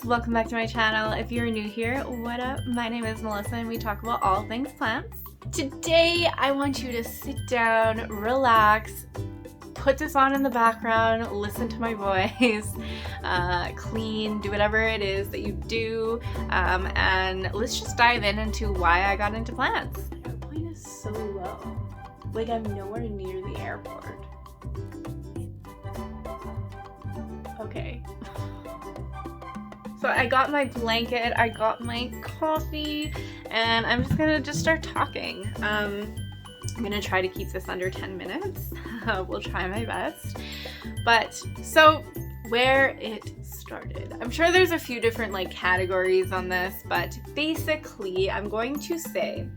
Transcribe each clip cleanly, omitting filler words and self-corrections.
welcome back to my channel. If you're new here, what up? My name is Melissa and we talk about all things plants. Today I want you to sit down, relax, put this on in the background, listen to my voice, clean, do whatever it is that you do, and let's just dive into why I got into plants. My point is so low, like I'm nowhere near the airport. Okay. So I got my blanket, I got my coffee, and I'm just gonna start talking. I'm gonna try to keep this under 10 minutes. We'll try my best. But so where it started. I'm sure there's a few different categories on this, but basically I'm going to say,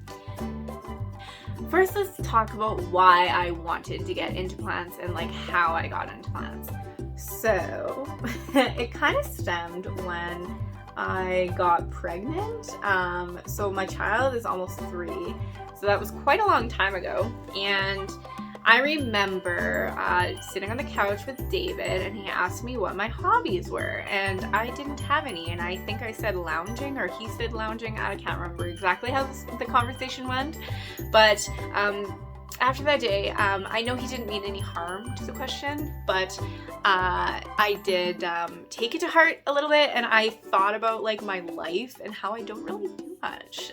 first let's talk about why I wanted to get into plants and how I got into plants. So it kind of stemmed when I got pregnant. So my child is almost 3, so that was quite a long time ago. And I remember sitting on the couch with David, and he asked me what my hobbies were, and I didn't have any. And I think I said lounging, or he said lounging. I can't remember exactly how the conversation went, but after that day, I know he didn't mean any harm to the question, but I did take it to heart a little bit, and I thought about my life and how I don't really do much.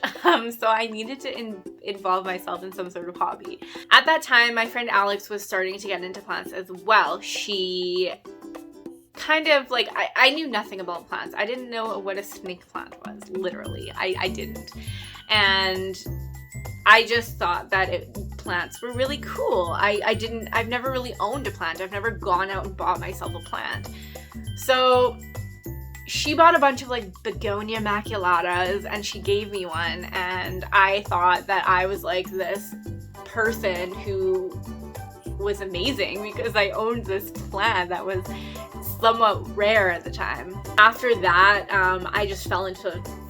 So I needed to involve myself in some sort of hobby. At that time, my friend Alex was starting to get into plants as well. She kind of I knew nothing about plants. I didn't know what a snake plant was, literally. I didn't. And I just thought that plants were really cool. I've never really owned a plant. I've never gone out and bought myself a plant. So she bought a bunch of begonia maculatas and she gave me one, and I thought that I was this person who was amazing because I owned this plant that was somewhat rare at the time. After that, I just fell in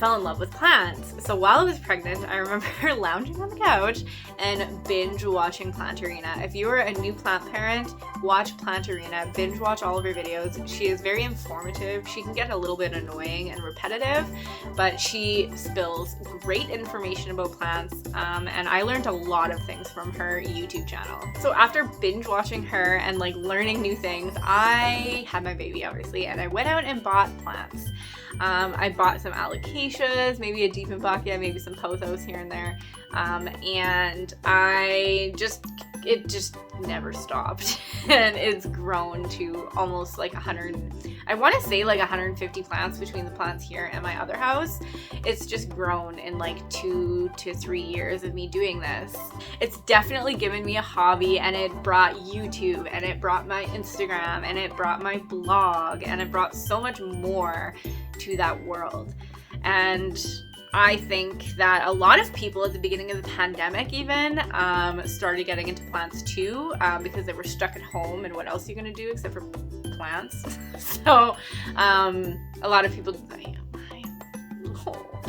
love with plants. So while I was pregnant, I remember lounging on the couch and binge watching Plantarina. If you are a new plant parent, watch Plantarina, binge watch all of her videos. She is very informative. She can get a little bit annoying and repetitive, but she spills great information about plants, and I learned a lot of things from her YouTube channel. So after binge watching her and learning new things, I had my baby, obviously, and I went out and bought plants. I bought some alocasias, maybe a Dieffenbachia, maybe some pothos here and there, and it just never stopped. And it's grown to almost 100, I want to say 150 plants between the plants here and my other house. It's just grown in 2 to 3 years of me doing this. It's definitely given me a hobby, and it brought YouTube, and it brought my Instagram, and it brought my blog, and it brought so much more to that world. And I think that a lot of people at the beginning of the pandemic even started getting into plants too, because they were stuck at home, and what else are you going to do except for plants? So a lot of people,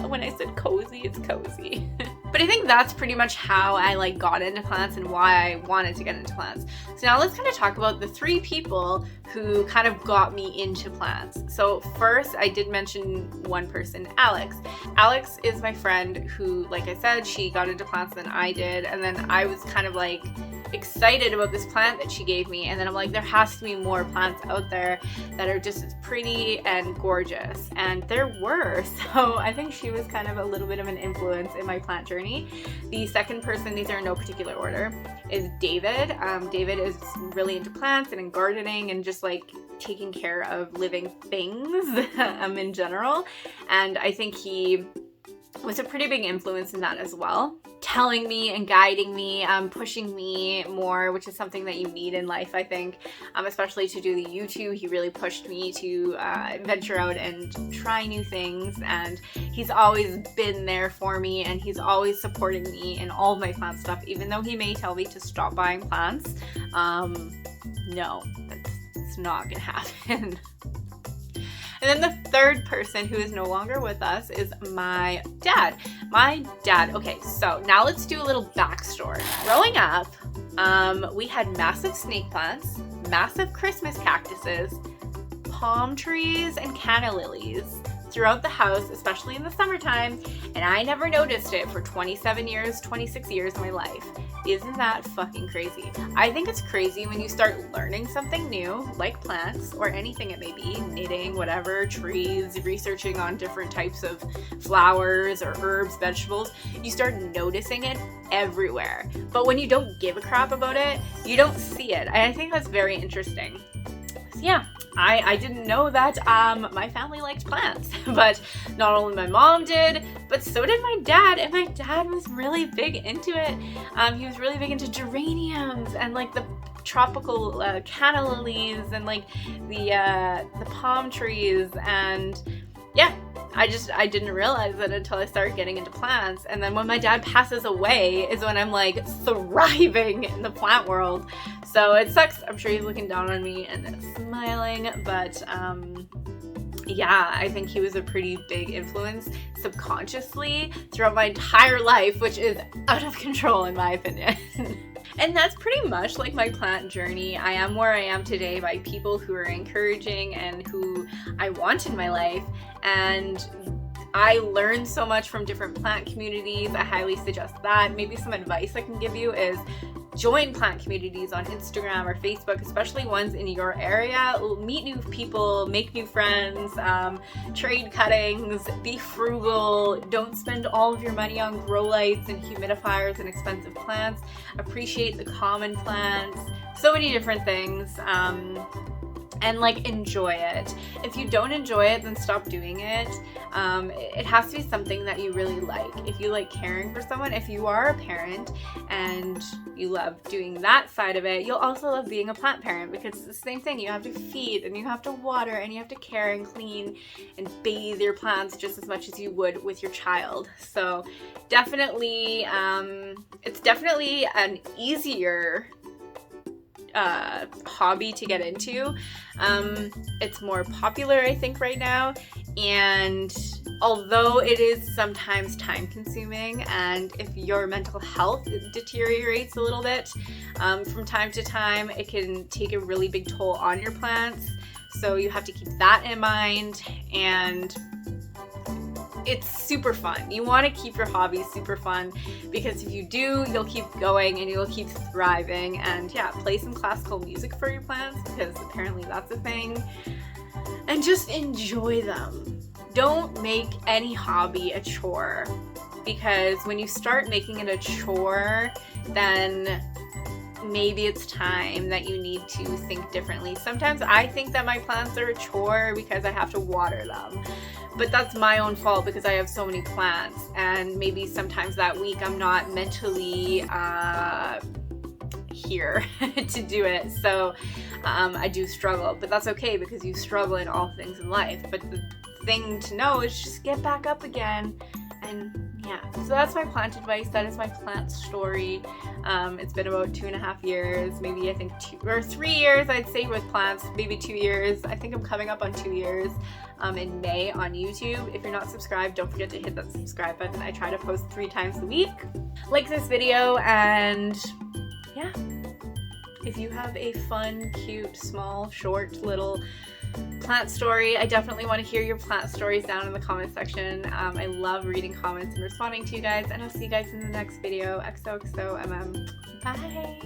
when I said cozy, it's cozy. But I think that's pretty much how I got into plants and why I wanted to get into plants. So now let's kind of talk about the 3 people who kind of got me into plants. So first, I did mention one person, Alex. Alex is my friend who, like I said, she got into plants than I did, and then I was kind of excited about this plant that she gave me, and then I'm there has to be more plants out there that are just as pretty and gorgeous, and there were. So I think she was kind of a little bit of an influence in my plant journey. The second person, these are in no particular order, is David. David is really into plants and in gardening and just taking care of living things in general, and I think he was a pretty big influence in that as well, telling me and guiding me, pushing me more, which is something that you need in life, I think, especially to do the YouTube. He really pushed me to venture out and try new things, and he's always been there for me, and he's always supporting me in all of my plant stuff, even though he may tell me to stop buying plants. No, that's not gonna happen. And then the third person who is no longer with us is my dad. Okay, so now let's do a little backstory. Growing up, we had massive snake plants, massive Christmas cactuses, palm trees, and canna lilies, throughout the house, especially in the summertime, and I never noticed it for 27 years, 26 years of my life. Isn't that fucking crazy? I think it's crazy when you start learning something new, like plants or anything it may be, knitting, whatever, trees, researching on different types of flowers or herbs, vegetables. You start noticing it everywhere. But when you don't give a crap about it, you don't see it. And I think that's very interesting. So yeah, I didn't know that my family liked plants, but not only my mom did, but so did my dad, and my dad was really big into it. He was really big into geraniums and like the tropical canna lilies and like the palm trees, and yeah, I didn't realize it until I started getting into plants. And then when my dad passes away is when I'm like thriving in the plant world. So it sucks. I'm sure he's looking down on me and smiling, but yeah, I think he was a pretty big influence subconsciously throughout my entire life, which is out of control in my opinion. And that's pretty much like my plant journey. I am where I am today by people who are encouraging and who I want in my life. And I learned so much from different plant communities. I highly suggest that. Maybe some advice I can give you is join plant communities on Instagram or Facebook, especially ones in your area. Meet new people, make new friends, trade cuttings, be frugal, don't spend all of your money on grow lights and humidifiers and expensive plants. Appreciate the common plants, so many different things. And like enjoy it. If you don't enjoy it, then stop doing it. It has to be something that you really like. If you like caring for someone, if you are a parent and you love doing that side of it, you'll also love being a plant parent, because it's the same thing. You have to feed and you have to water and you have to care and clean and bathe your plants just as much as you would with your child. So definitely, it's definitely an easier hobby to get into. It's more popular, I think, right now, and although it is sometimes time consuming, and if your mental health deteriorates a little bit from time to time, it can take a really big toll on your plants, so you have to keep that in mind. And it's super fun. You want to keep your hobby super fun, because if you do, you'll keep going and you'll keep thriving. And yeah, play some classical music for your plants, because apparently that's a thing. And just enjoy them. Don't make any hobby a chore, because when you start making it a chore, then maybe it's time that you need to think differently. Sometimes I think that my plants are a chore because I have to water them, but that's my own fault because I have so many plants, and maybe sometimes that week I'm not mentally here to do it, so I do struggle, but that's okay, because you struggle in all things in life. But the thing to know is just get back up again. And yeah, so that's my plant advice. That is my plant story. It's been about 2.5 years, maybe I think 2 or 3 years, I'd say, with plants, maybe 2 years. I think I'm coming up on 2 years in May on YouTube. If you're not subscribed, don't forget to hit that subscribe button. I try to post 3 times a week. Like this video, and yeah, if you have a fun, cute, small, short, little plant story, I definitely want to hear your plant stories down in the comment section. I love reading comments and responding to you guys, and I'll see you guys in the next video. XOXO MM. Bye!